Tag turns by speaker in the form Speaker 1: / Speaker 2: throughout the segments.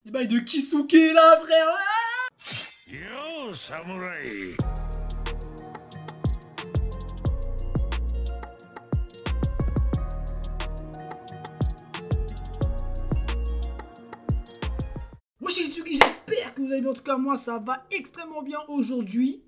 Speaker 1: Les bails de Kisuke là, frère.
Speaker 2: Yo, samouraï.
Speaker 1: Wesh les Suzuki, j'espère que vous allez bien. En tout cas, moi ça va extrêmement bien aujourd'hui.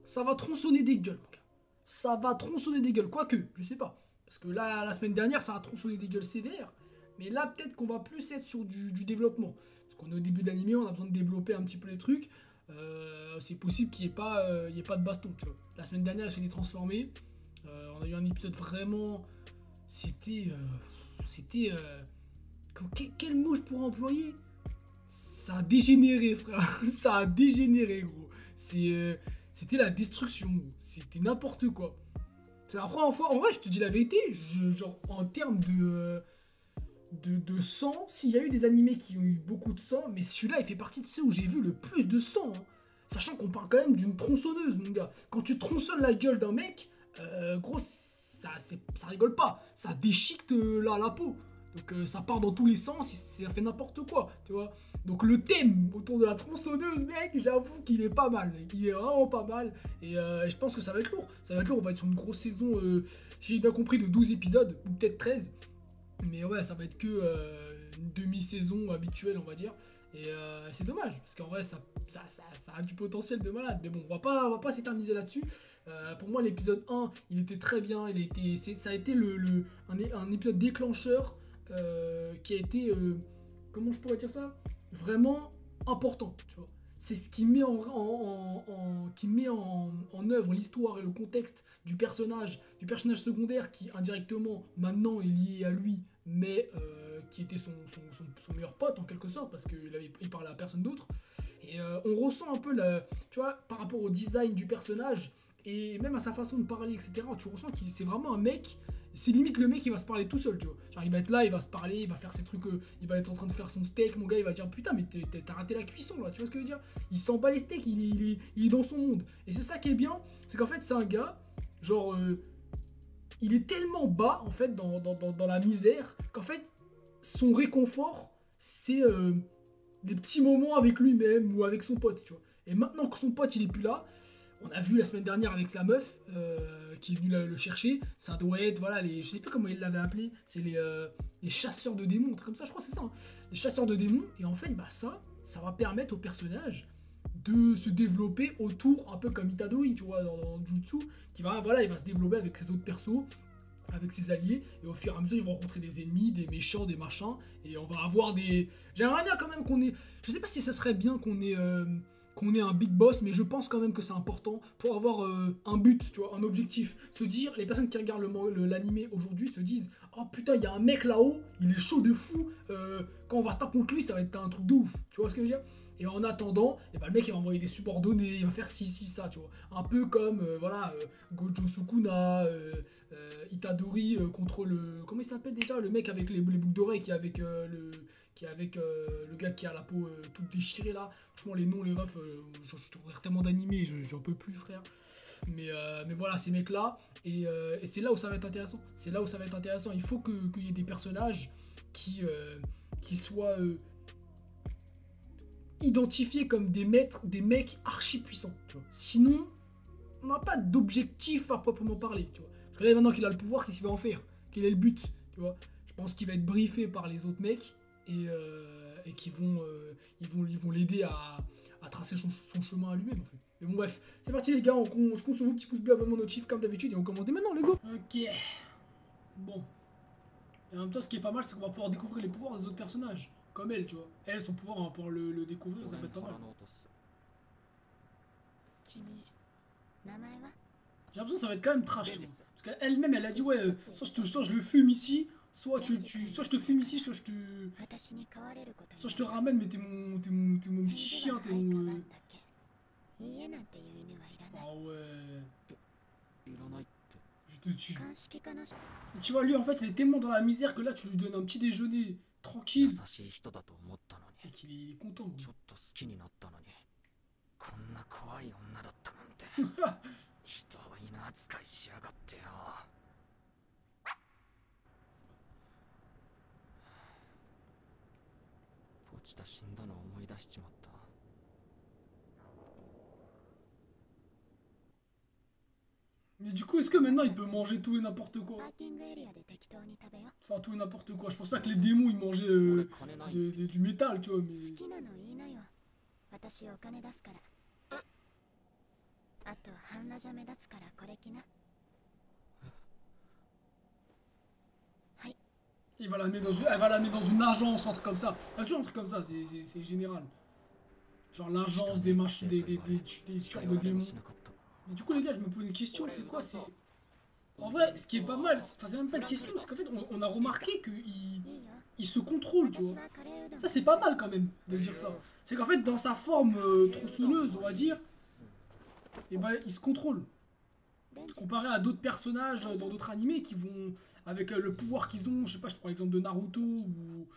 Speaker 1: Ça va tronçonner des gueules, mon gars. Ça va tronçonner des gueules. Quoique, je sais pas. Parce que là, la semaine dernière, ça a tronçonné des gueules sévères. Mais là, peut-être qu'on va plus être sur du développement. Parce qu'on est au début de l'animé, on a besoin de développer un petit peu les trucs. C'est possible qu'il n'y ait pas de baston, tu vois. La semaine dernière, elle s'est détransformée. On a eu un épisode vraiment... C'était... Quel mot je pourrais employer? Ça a dégénéré, frère. Ça a dégénéré, gros. C'était la destruction, gros. C'était n'importe quoi. C'est la première fois. En vrai, je te dis la vérité. Genre, en termes de sang, s'il y a eu des animés qui ont eu beaucoup de sang, mais celui-là, il fait partie de ceux où j'ai vu le plus de sang. Hein. Sachant qu'on parle quand même d'une tronçonneuse, mon gars. Quand tu tronçonnes la gueule d'un mec, gros, ça rigole pas. Ça déchiquette la peau. Donc ça part dans tous les sens, ça fait n'importe quoi, tu vois. Donc le thème autour de la tronçonneuse, mec, j'avoue qu'il est pas mal, mec. Il est vraiment pas mal. Et je pense que ça va être lourd. Ça va être lourd, on va être sur une grosse saison, si j'ai bien compris, de 12 épisodes, ou peut-être 13. Mais ouais, ça va être que une demi-saison habituelle, on va dire. Et c'est dommage, parce qu'en vrai, ça a du potentiel de malade. Mais bon, on va pas s'éterniser là-dessus. Pour moi, l'épisode 1, il était très bien. Ça a été un épisode déclencheur qui a été, comment je pourrais dire ça, vraiment important, tu vois. C'est ce qui met en œuvre l'histoire et le contexte du personnage secondaire qui indirectement maintenant est lié à lui, mais qui était son meilleur pote en quelque sorte parce qu'il parlait à personne d'autre. Et on ressent un peu, tu vois, par rapport au design du personnage et même à sa façon de parler, etc. Tu ressens que c'est vraiment un mec. C'est limite le mec il va se parler tout seul, tu vois. Genre il va être là, il va se parler, il va faire ses trucs, il va être en train de faire son steak, mon gars il va dire putain mais t'as raté la cuisson là, tu vois ce que je veux dire. Il sent pas les steaks, il est dans son monde. Et c'est ça qui est bien, c'est qu'en fait c'est un gars, genre il est tellement bas en fait dans la misère qu'en fait son réconfort c'est des petits moments avec lui-même ou avec son pote, tu vois. Et maintenant que son pote il est plus là, on a vu la semaine dernière avec la meuf qui est venue le chercher. Ça doit être, voilà, je sais plus comment il l'avait appelé. C'est les chasseurs de démons, un truc comme ça, je crois que c'est ça. Hein. Les chasseurs de démons. Et en fait, bah ça va permettre au personnage de se développer autour, un peu comme Itadori, tu vois, dans Jutsu, il va se développer avec ses autres persos, avec ses alliés, et au fur et à mesure, ils vont rencontrer des ennemis, des méchants, des machins, et on va avoir des... J'aimerais bien quand même qu'on ait... Je sais pas si ça serait bien qu'on ait un big boss, mais je pense quand même que c'est important pour avoir un but, tu vois, un objectif. Se dire, les personnes qui regardent l'animé aujourd'hui se disent « Oh putain, il y a un mec là-haut, il est chaud de fou, quand on va se taper contre lui, ça va être un truc de ouf. » Tu vois ce que je veux dire? Et en attendant, et ben le mec il va envoyer des subordonnés, il va faire ci, ça, tu vois. Un peu comme, Gojo Sukuna, Itadori contre le... Comment il s'appelle déjà? Le mec avec les boucles d'oreilles qui est avec le gars qui a la peau toute déchirée là. Franchement, les noms, les refs, je regarde tellement d'animés, j'en peux plus, frère. Mais voilà, ces mecs-là. Et c'est là où ça va être intéressant. C'est là où ça va être intéressant. Il faut qu'il y ait des personnages qui soient identifiés comme des mecs archi puissants. Tu vois. Sinon, on n'a pas d'objectif à proprement parler. Tu vois. Parce que là, maintenant qu'il a le pouvoir, qu'est-ce qu'il va en faire? Quel est le but? Tu vois. Je pense qu'il va être briefé par les autres mecs et qu'ils vont l'aider à tracer son chemin à lui-même en fait. Mais bon bref, c'est parti les gars, je compte sur vous, petit pouce bleu, abonnement, notif comme d'habitude et on commente maintenant les go. Ok, bon. Et en même temps ce qui est pas mal c'est qu'on va pouvoir découvrir les pouvoirs des autres personnages. Comme elle tu vois. Elle son pouvoir on va pouvoir le découvrir, ça va être pas mal. J'ai l'impression que ça va être quand même trash tu vois. Parce qu'elle-même elle a dit ouais, soit je le fume ici, soit je te fume ici, soit je te ramène, mais t'es mon petit chien, t'es mon... Ah ouais... Je te tue. Et tu vois, lui en fait, il est tellement dans la misère que là, tu lui donnes un petit déjeuner tranquille. Et qu'il est content. Mais du coup, est-ce que maintenant il peut manger tout et n'importe quoi? Enfin, tout et n'importe quoi. Je pense pas que les démons ils mangeaient du métal, tu vois, mais. Il va la mettre dans elle va la mettre dans une agence, un truc comme ça. Ah, tu vois, un truc comme ça, c'est général. Genre l'agence des machins, des tueurs de démons. Mais du coup, les gars, je me pose une question, c'est quoi? C'est. En vrai, ce qui est pas mal, enfin, c'est même pas une question, c'est qu'en fait, on a remarqué qu'il se contrôle, tu vois. Ça, c'est pas mal quand même de dire ça. C'est qu'en fait, dans sa forme tronçonneuse, on va dire, et ben, il se contrôle. Comparé à d'autres personnages dans d'autres animés qui vont, avec le pouvoir qu'ils ont, je sais pas, je prends l'exemple de Naruto ou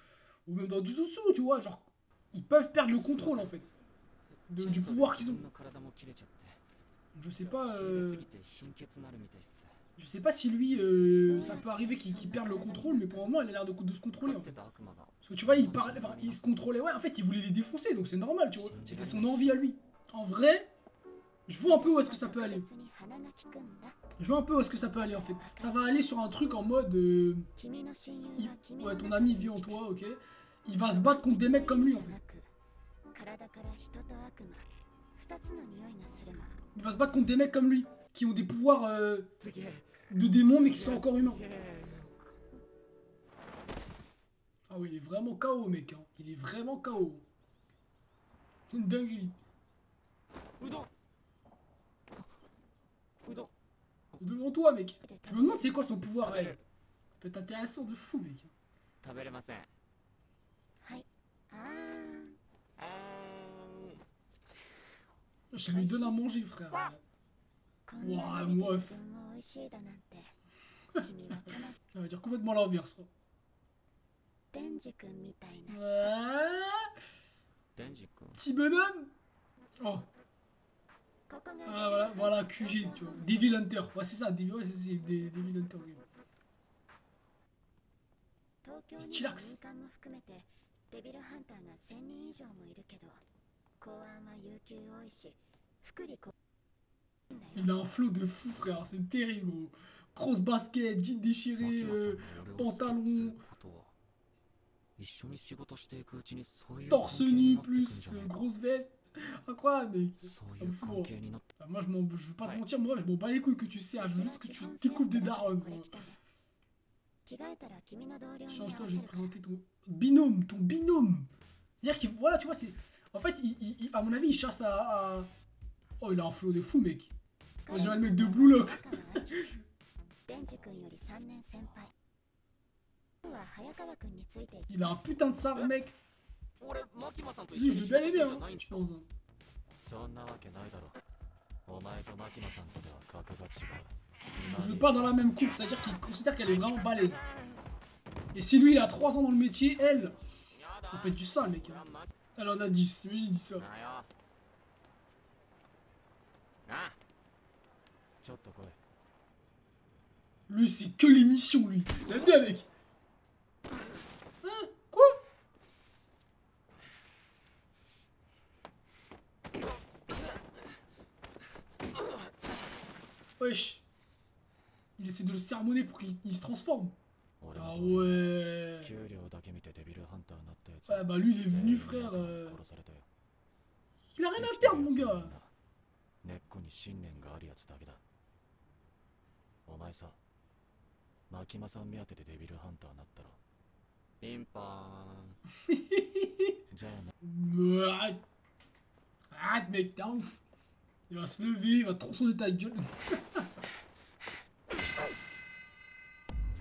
Speaker 1: même dans Jujutsu, tu vois, genre, ils peuvent perdre le contrôle en fait, du pouvoir qu'ils ont. Je sais pas. Je sais pas si lui, ça peut arriver qu'il perde le contrôle, mais pour le moment, il a l'air de se contrôler en fait. Parce que tu vois, il se contrôlait, ouais, en fait, il voulait les défoncer, donc c'est normal, tu vois. C'était son envie à lui. En vrai, je vois un peu où est-ce que ça peut aller. Je vois un peu où est-ce que ça peut aller en fait. Ça va aller sur un truc en mode. Ouais, ton ami vit en toi, ok. Il va se battre contre des mecs comme lui en fait. Il va se battre contre des mecs comme lui, qui ont des pouvoirs de démons mais qui sont encore humains. Ah oui, il est vraiment KO mec, hein. Il est vraiment KO. C'est une dinguerie. Devant toi mec. Je me demande c'est quoi son pouvoir elle. Ça peut être intéressant de fou mec. Je lui donne à manger frère. Ouah, meuf. Ça va dire complètement l'inverse. Petit bonhomme. Oh. Ah voilà, QG, tu vois. Devil Hunter. Ouais, c'est ça, Devil Hunter. C'est chillax. Il a un flow de fou, frère. C'est terrible, gros. Grosse basket, jean déchiré, pantalon. Torse nu plus grosse veste. Incroyable mec. Ça me fout. Moi je veux pas te mentir, moi je m'en bats les couilles que tu sers, je veux juste que tu découpes des darons. Change-toi, je vais te présenter ton binôme, C'est-à-dire qu'il, voilà, tu vois, c'est. En fait, à mon avis, il chasse à. Oh, il a un flow de fou, mec. Moi, je vais le mettre de Blue Lock. Il a un putain de sabre, mec. Lui, je l'ai bien aimé, hein, je pense. Je vais pas dans la même course, c'est-à-dire qu'il considère qu'elle est vraiment balèze. Et si lui, il a 3 ans dans le métier, elle. Ça peut être du sale, mec. Hein. Elle en a 10, lui, il dit ça. Lui, c'est que les missions, lui. T'as bien, mec. Hein? Quoi? Wesh. Il essaie de le sermonner pour qu'il se transforme. Ah ouais. Ouais, bah lui, il est venu, frère. Il a rien à perdre, mon gars. Arrête. Arrête, mec, t'es un ouf. Il va se lever, il va tronçonner ta gueule.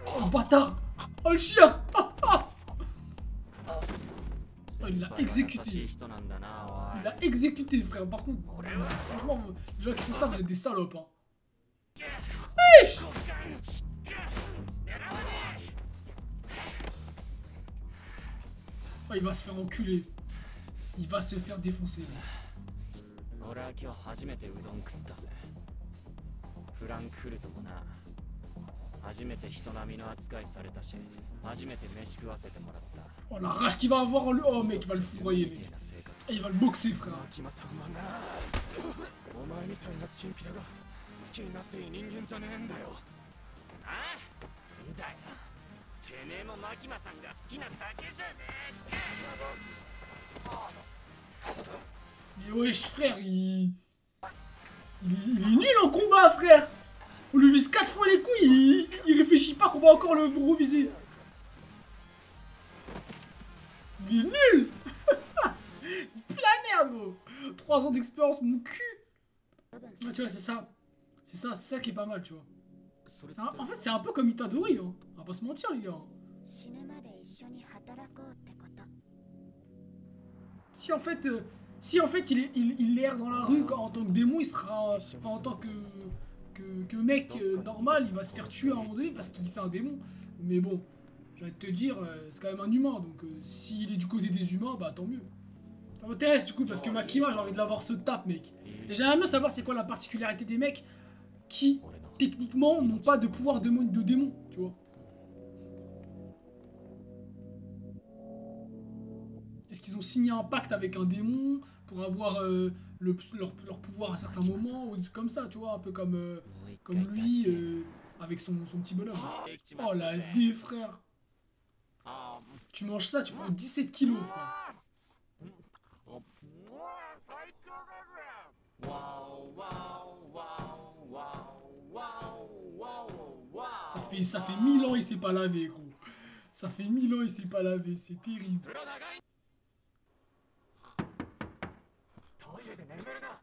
Speaker 1: Oh, bâtard. Oh, le chien. Oh, il l'a exécuté. Il l'a exécuté, frère. Par contre, franchement, les gens qui font ça, vous êtes des salopes. Hein. Wesh. Oh, il va se faire enculer. Il va se faire défoncer. Oh la rage qu'il va avoir en lui. Oh mec, il va le fourroyer mec. Et il va le boxer frère. Mais wesh frère, il est nul en combat frère. On lui vise 4 fois les couilles, il réfléchit pas qu'on va encore le reviser. Il est nul. Il pue la merde gros. 3 ans d'expérience, mon cul. Ah, tu vois, c'est ça. C'est ça qui est pas mal, tu vois. En fait, c'est un peu comme Itadori, hein. On va pas se mentir, les gars. Si en fait, il erre dans la rue en tant que démon, il sera. Enfin, en tant que mec normal, il va se faire tuer à un moment donné parce qu'il c'est un démon. Mais bon, j'ai envie de te dire, c'est quand même un humain, donc s'il est du côté des humains, bah tant mieux. Ça m'intéresse du coup parce que Makima, j'ai envie de l'avoir ce tape, mec. Et j'aimerais bien savoir c'est quoi la particularité des mecs qui, techniquement, n'ont pas de pouvoir de démon, tu vois. Est-ce qu'ils ont signé un pacte avec un démon pour avoir leur pouvoir à un certain moment ou des trucs comme ça, tu vois, un peu comme lui avec son petit bonhomme. Oh la D frère. Tu manges ça, tu prends 17 kilos frère. Ça fait 1000 ans il s'est pas lavé gros. Ça fait 1000 ans il s'est pas lavé, c'est terrible.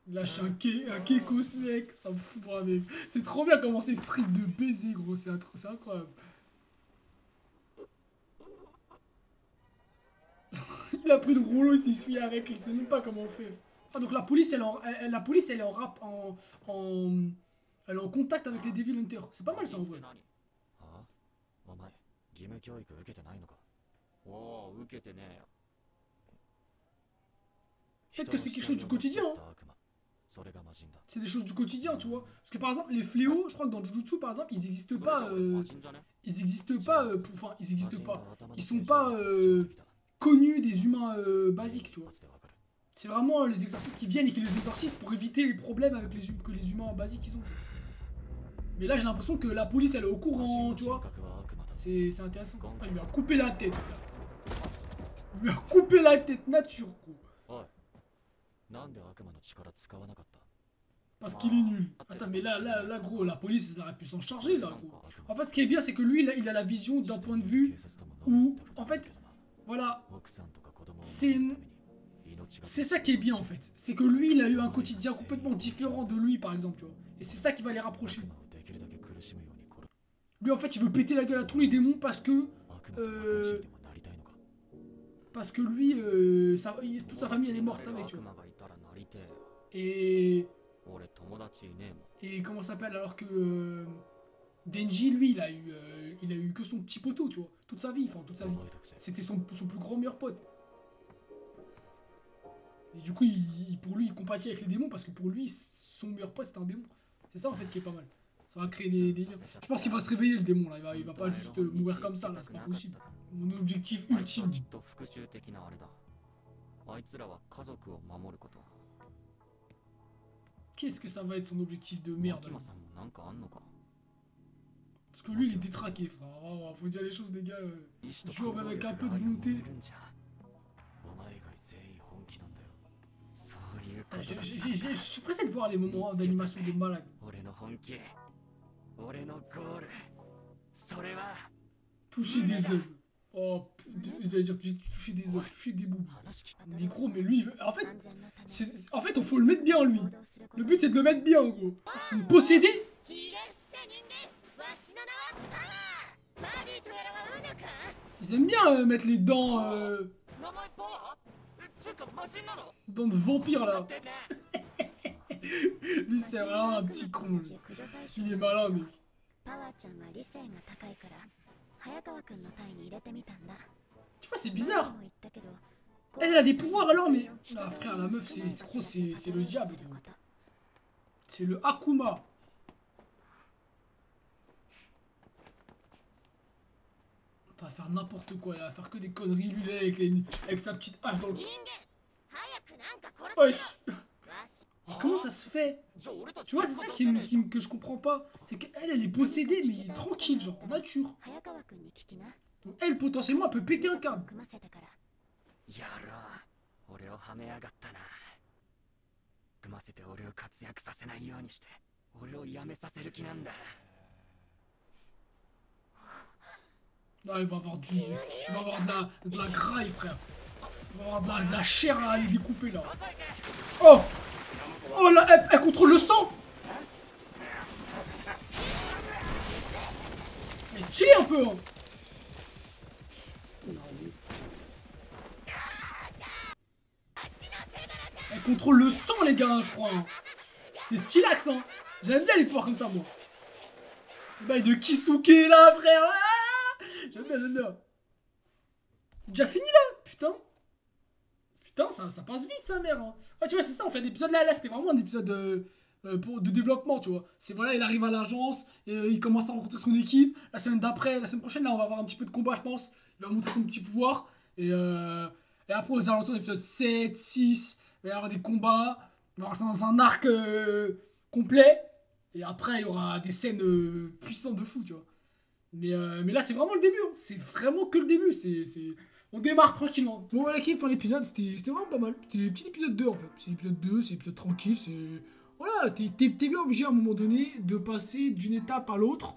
Speaker 1: Il lâche un Kekos mec, ça me fout droit mec. C'est trop bien comment c'est strict de baiser gros, c'est incroyable. Il a pris le rouleau, il s'essuie avec, il sait même pas comment on fait. Ah donc la police elle est en rap elle est en contact avec les Devil Hunters. C'est pas mal ça en vrai. Peut-être que c'est quelque chose du quotidien. Hein. C'est des choses du quotidien, tu vois. Parce que par exemple, les fléaux, je crois que dans le Jujutsu, par exemple, ils n'existent pas. Ils existent pas. Enfin, ils existent pas. Ils sont pas connus des humains basiques, tu vois. C'est vraiment les exorcistes qui viennent et qui les exorcisent pour éviter les problèmes avec que les humains basiques ils ont. Mais là, j'ai l'impression que la police, elle est au courant, tu vois. C'est intéressant. Il lui a coupé la tête. Il lui a coupé la tête nature, gros. Parce qu'il est nul. Attends, mais là, gros, la police, elle aurait pu s'en charger, là, gros. En fait, ce qui est bien, c'est que lui, il a la vision d'un point de vue où, en fait, voilà, c'est ça qui est bien, en fait. C'est que lui, il a eu un quotidien complètement différent de lui, par exemple, tu vois. Et c'est ça qui va les rapprocher. Lui, en fait, il veut péter la gueule à tous les démons parce que... parce que lui, toute sa famille, elle est morte avec, tu vois. Et comment ça s'appelle alors que Denji lui il a eu que son petit poteau tu vois toute sa vie c'était son plus grand meilleur pote et du coup pour lui il compatit avec les démons parce que pour lui son meilleur pote c'est un démon, c'est ça en fait qui est pas mal, ça va créer des liens. Je pense qu'il va se réveiller le démon là, il va pas juste mourir comme ça là, c'est pas possible. Mon objectif ultime. Qu'est-ce que ça va être son objectif de merde là? Parce que lui il est détraqué frère, oh, faut dire les choses les gars, joue avec un peu de volonté. Je suis pressé de voir les moments d'animation de malade. Toucher des œufs. Oh, j'allais dire toucher des œufs, toucher des boobs. Mais gros, mais lui, en fait, il faut le mettre bien lui. Le but c'est de le mettre bien en gros. C'est une possédée. Ils aiment bien mettre les dents. Dents de vampire là. Lui c'est vraiment un petit con. Il est malin mec. Tu vois c'est bizarre. Elle a des pouvoirs alors mais... Ah frère la meuf c'est le diable. C'est le Akuma. Ça va faire n'importe quoi, il va faire que des conneries, lui, là, avec sa petite hache dans le... Wesh. Comment ça se fait? Tu vois, c'est ça que je comprends pas. C'est qu'elle, elle est possédée, mais elle est tranquille, genre, en nature. Donc, elle, potentiellement, elle peut péter un câble. Là, il va avoir de la graille, frère. Il va avoir de la chair à aller découper, là. Oh! Oh, là, elle contrôle le sang! Elle est stylée un peu, hein. Elle contrôle le sang, les gars, je crois. C'est stylax, hein. J'aime bien les pouvoirs comme ça, moi. Le bail de Kisuke, là, frère. Ah, j'aime bien, j'aime bien. Déjà fini, là? Putain. Putain, ça passe vite, sa mère. Hein. Ouais, tu vois, c'est ça, en fait, l'épisode là, c'était vraiment un épisode de développement, tu vois. C'est voilà, il arrive à l'agence, il commence à rencontrer son équipe. La semaine d'après, la semaine prochaine, là, on va avoir un petit peu de combat, je pense. Il va montrer son petit pouvoir. Et après, aux alentours de l'épisode 7, 6, il va y avoir des combats. On va rentrer dans un arc complet. Et après, il y aura des scènes puissantes de fou, tu vois. Mais là, c'est vraiment le début. Hein. C'est vraiment que le début. On démarre tranquillement. Bon, voilà, pour l'épisode, c'était vraiment pas mal. C'était petit épisode 2, en fait. C'est l'épisode 2, c'est l'épisode tranquille. Voilà, t'es bien obligé à un moment donné de passer d'une étape à l'autre.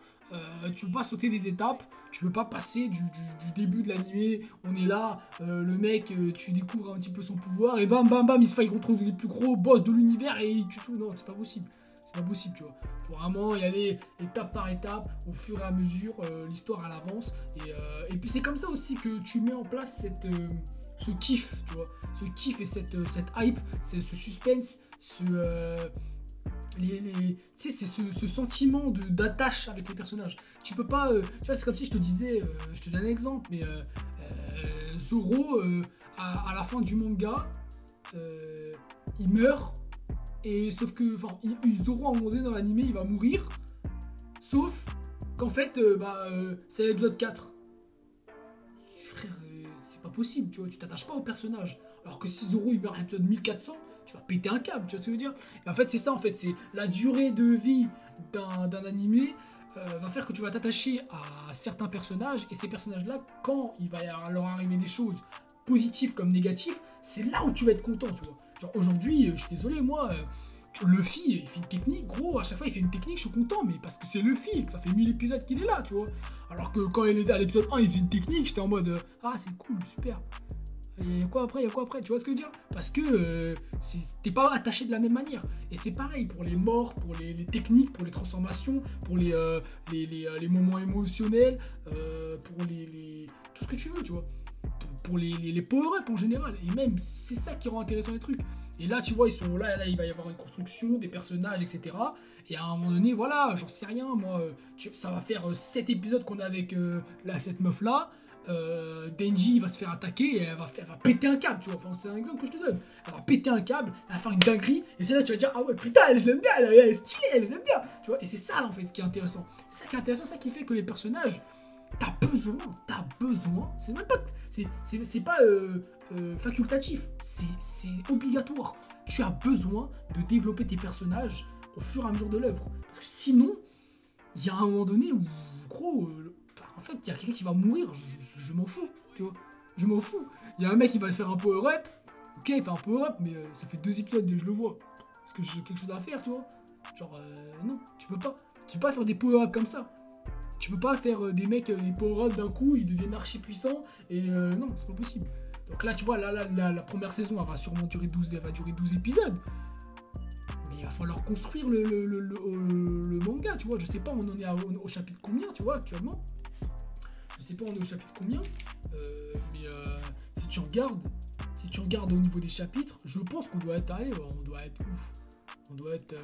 Speaker 1: Tu peux pas sauter des étapes. Tu peux pas passer du début de l'animé. On est là, le mec, tu découvres un petit peu son pouvoir. Et bam, bam, bam, il se fight contre les plus gros boss de l'univers et il tue tout. Non, c'est pas possible. C'est pas possible, tu vois. Faut vraiment y aller étape par étape, au fur et à mesure, l'histoire elle avance. Et puis c'est comme ça aussi que tu mets en place ce kiff, tu vois. Ce kiff et cette hype, ce suspense, tu sais, c'est ce sentiment d'attache avec les personnages. Tu peux pas, tu vois, c'est comme si je te disais, je te donne un exemple, mais Zoro, à la fin du manga, il meurt. Et sauf que, enfin, Zoro à un moment donné dans l'animé, il va mourir. Sauf qu'en fait, c'est l'épisode 4. Frère, c'est pas possible, tu vois, tu t'attaches pas au personnage. Alors que si Zoro il meurt à l'épisode 1400, tu vas péter un câble, tu vois ce que je veux dire. Et en fait, c'est ça, en fait, c'est la durée de vie d'un animé va faire que tu vas t'attacher à certains personnages. Et ces personnages-là, quand il va leur arriver des choses positives comme négatives, c'est là où tu vas être content, tu vois. Genre aujourd'hui, je suis désolé, moi, Luffy, il fait une technique, gros, à chaque fois il fait une technique, je suis content, mais parce que c'est Luffy, et que ça fait 1000 épisodes qu'il est là, tu vois. Alors que quand il est à l'épisode 1, il fait une technique, j'étais en mode, ah c'est cool, super. Et quoi après, tu vois ce que je veux dire? Parce que t'es pas attaché de la même manière. Et c'est pareil pour les morts, pour les techniques, pour les transformations, pour les moments émotionnels, pour tout ce que tu veux, tu vois. Pour les power-up en général. Et même, c'est ça qui rend intéressant les trucs. Et là, tu vois, ils sont là, il va y avoir une construction, des personnages, etc. Et à un moment donné, voilà, j'en sais rien, moi, ça va faire 7 épisodes qu'on a avec cette meuf-là. Denji va se faire attaquer et elle va péter un câble, tu vois. Enfin, c'est un exemple que je te donne. Elle va péter un câble, elle va faire une dinguerie, et c'est là que tu vas dire, ah ouais, putain, je l'aime bien, elle est stylée, elle l'aime bien. Tu vois, et c'est ça, en fait, qui est intéressant. C'est ça qui est intéressant, ça qui fait que les personnages, t'as besoin, c'est même pas, c'est pas facultatif, c'est obligatoire. Tu as besoin de développer tes personnages au fur et à mesure de l'œuvre. Parce que sinon, il y a un moment donné où, gros, en fait, il y a quelqu'un qui va mourir, je m'en fous, tu vois. Je m'en fous. Il y a un mec qui va faire un power-up, ok, il fait un power-up, mais ça fait 2 épisodes que je le vois. Parce que j'ai quelque chose à faire, tu vois. Genre, non, tu peux pas faire des power-up comme ça. Tu peux pas faire des mecs, des power-up d'un coup, ils deviennent archi puissants, et non, c'est pas possible. Donc là, tu vois, la première saison, elle va sûrement durer 12 épisodes. Mais il va falloir construire le manga, tu vois. Je sais pas, on en est au chapitre combien, tu vois, actuellement. Je sais pas, on est au chapitre combien. Mais si tu regardes au niveau des chapitres, je pense qu'on doit être allé, on doit être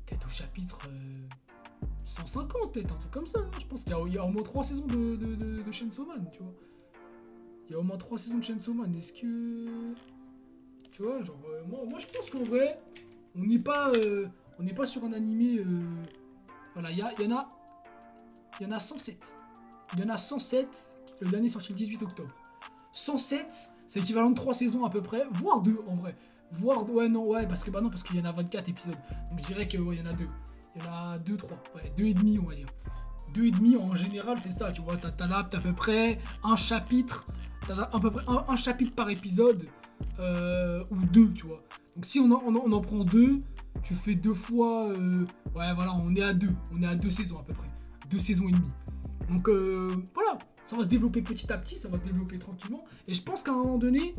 Speaker 1: peut-être au chapitre 150, peut-être, un truc comme ça. Hein. Je pense qu'il y a au moins 3 saisons de Chainsaw Man, tu vois. Il y a au moins 3 saisons de Chainsaw Man. Est-ce que... Tu vois, genre... moi, je pense qu'en vrai, on n'est pas sur un animé... Voilà, il y en a 107. il y en a 107, le dernier est sorti le 18 octobre. 107, c'est l'équivalent de 3 saisons à peu près, voire 2 en vrai. Voire, ouais, non, ouais, parce que bah non, parce qu'il y en a 24 épisodes. Donc je dirais que, ouais, il y en a 2. Il y en a 2, 3, ouais, 2 et demi, on va dire. 2 et demi en général, c'est ça, tu vois, t'adaptes à peu près un chapitre, à peu près un chapitre par épisode, ou 2, tu vois. Donc si on en prend 2, tu fais 2 fois, ouais, voilà, on est à 2 saisons à peu près. 2 saisons et demie. Donc voilà, ça va se développer petit à petit, ça va se développer tranquillement. Et je pense qu'à un moment donné,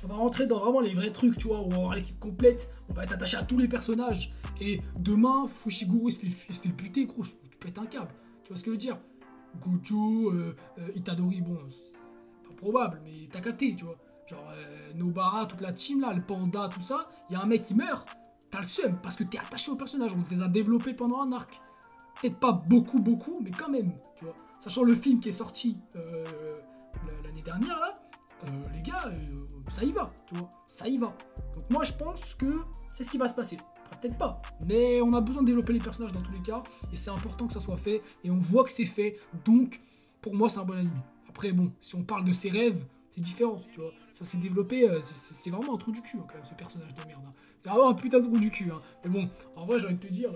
Speaker 1: on va rentrer dans vraiment les vrais trucs, tu vois, on va avoir l'équipe complète, on va être attaché à tous les personnages. Et demain, Fushiguro il se fait buter, gros, tu pètes un câble. Tu vois ce que je veux dire? Gojo, Itadori, bon, c'est pas probable, mais t'as capté, tu vois. Genre, Nobara, toute la team là, le panda, tout ça, il y a un mec qui meurt, t'as le seum, parce que t'es attaché aux personnages, on te les a développés pendant un arc. Peut-être pas beaucoup, mais quand même, tu vois. Sachant le film qui est sorti l'année dernière, là, les gars, ça y va, tu vois, ça y va. Donc moi, je pense que c'est ce qui va se passer. Peut-être pas, mais on a besoin de développer les personnages dans tous les cas, et c'est important que ça soit fait, et on voit que c'est fait, donc, pour moi, c'est un bon animé. Après, bon, si on parle de ses rêves, c'est différent, tu vois. Ça s'est développé, c'est vraiment un trou du cul, hein, quand même, ce personnage de merde. Hein. C'est vraiment un putain de trou du cul, hein. Mais bon, en vrai, j'ai envie de te dire...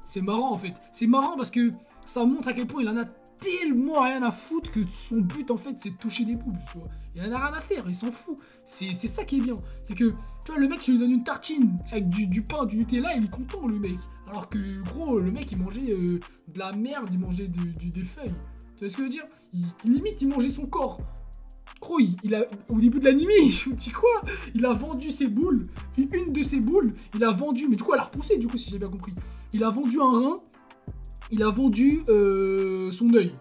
Speaker 1: c'est marrant en fait. C'est marrant parce que ça montre à quel point il en a tellement rien à foutre que son but en fait c'est de toucher des boobs, tu vois. Il en a rien à faire, il s'en fout. C'est ça qui est bien. C'est que, tu vois, le mec, tu lui donnes une tartine avec du pain, du Nutella, il est content le mec. Alors que, gros, le mec il mangeait de la merde, il mangeait des feuilles. Tu vois ce que je veux dire? Limite, il mangeait son corps. Gros, au début de l'anime, je me dis quoi? Il a vendu ses boules, une de ses boules, il a vendu, mais du coup elle a repoussé, du coup, si j'ai bien compris. Il a vendu un rein, il a vendu son œil.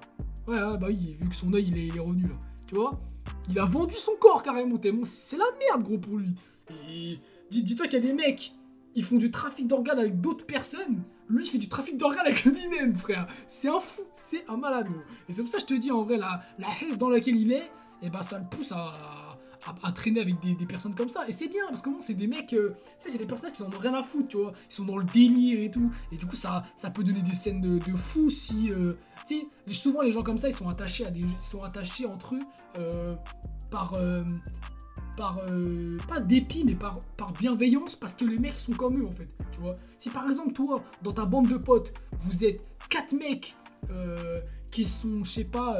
Speaker 1: Ouais, bah oui, vu que son œil il est revenu là, tu vois. Il a vendu son corps carrément, tellement c'est la merde gros pour lui. Et dis-toi qu'il y a des mecs, ils font du trafic d'organes avec d'autres personnes. Lui, il fait du trafic d'organes avec lui-même, frère. C'est un fou, c'est un malade, gros. Et c'est pour ça que je te dis, en vrai, la haisse dans laquelle il est, et bah ça le pousse à traîner avec des personnes comme ça. Et c'est bien, parce que bon, c'est des mecs, tu sais, c'est des personnages qui en ont rien à foutre, tu vois. Ils sont dans le délire et tout. Et du coup, ça peut donner des scènes de fou si... tu sais, souvent, les gens comme ça, ils sont attachés entre eux pas dépit, mais par bienveillance, parce que les mecs sont comme eux, en fait, tu vois. Si par exemple, toi, dans ta bande de potes, vous êtes 4 mecs qui sont, je sais pas,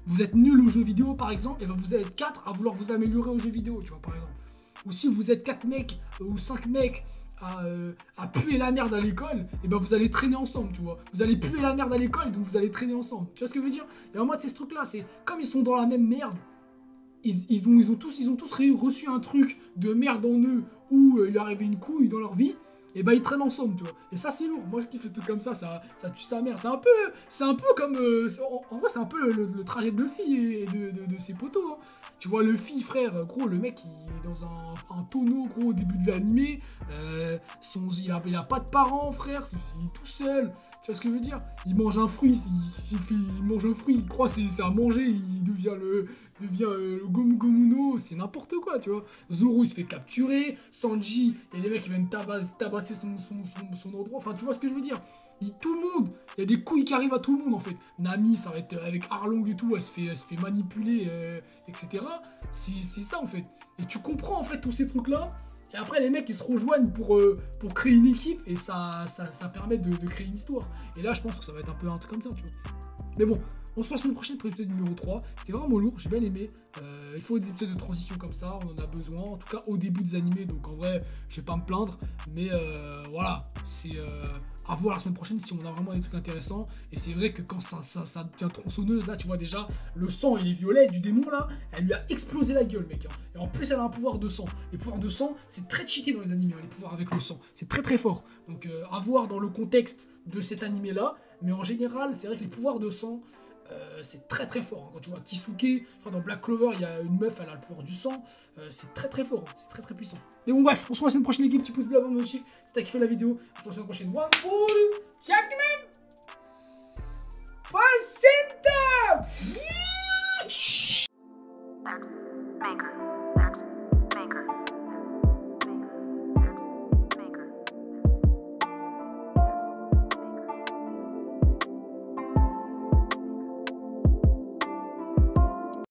Speaker 1: vous êtes nuls aux jeux vidéo par exemple, et ben vous êtes 4 à vouloir vous améliorer aux jeux vidéo, tu vois, par exemple. Ou si vous êtes 4 mecs ou 5 mecs à puer la merde à l'école, et ben vous allez traîner ensemble, tu vois. Vous allez puer la merde à l'école, donc vous allez traîner ensemble. Tu vois ce que je veux dire? Et en mode, c'est ce truc-là, c'est comme ils sont dans la même merde, ils ont tous reçu un truc de merde en eux, où il est arrivé une couille dans leur vie, et bah ils traînent ensemble, tu vois. Et ça c'est lourd, moi je kiffe les trucs comme ça tue sa mère. C'est un peu comme, en vrai c'est un peu le trajet de Luffy et de ses potos, hein. Tu vois Luffy, frère, gros, le mec il est dans un tonneau, gros, au début de l'animé, il a pas de parents, frère, il est tout seul. Tu vois ce que je veux dire? Il mange un fruit, il mange un fruit, il croit que c'est à manger, il devient le Gomu Gomu no, c'est n'importe quoi, tu vois. Zoro il se fait capturer, Sanji, il y a des mecs qui viennent tabasser son endroit, enfin tu vois ce que je veux dire. Tout le monde, il y a des couilles qui arrivent à tout le monde en fait. Nami, ça va être avec Arlong et tout, elle se fait manipuler, etc. C'est ça en fait. Et tu comprends en fait tous ces trucs là. Et après, les mecs, ils se rejoignent pour créer une équipe et ça permet de créer une histoire. Et là, je pense que ça va être un peu un truc comme ça, tu vois. Mais bon, on se voit la semaine prochaine pour l'épisode numéro 3. C'était vraiment lourd, j'ai bien aimé. Il faut des épisodes de transition comme ça, on en a besoin. En tout cas, au début des animés, donc en vrai, je vais pas me plaindre. Mais voilà, c'est à voir la semaine prochaine si on a vraiment des trucs intéressants. Et c'est vrai que quand ça devient tronçonneuse, là, tu vois déjà, le sang, il est violet du démon, là. Elle lui a explosé la gueule, mec. Hein. Et en plus, elle a un pouvoir de sang. Les pouvoirs de sang, c'est très cheaté dans les animés, hein, les pouvoirs avec le sang. C'est très très fort. Donc à voir dans le contexte de cet animé-là. Mais en général, c'est vrai que les pouvoirs de sang, c'est très très fort. Hein. Quand tu vois Kisuke, dans Black Clover, il y a une meuf, elle a le pouvoir du sang. C'est très très fort, hein. C'est très très puissant. Mais bon, bref, on se voit la semaine prochaine, l'équipe. Petit pouce bleu avant le chiffre. Si t'as kiffé la vidéo, on se voit la semaine prochaine. One full Jackman Placenta Maker.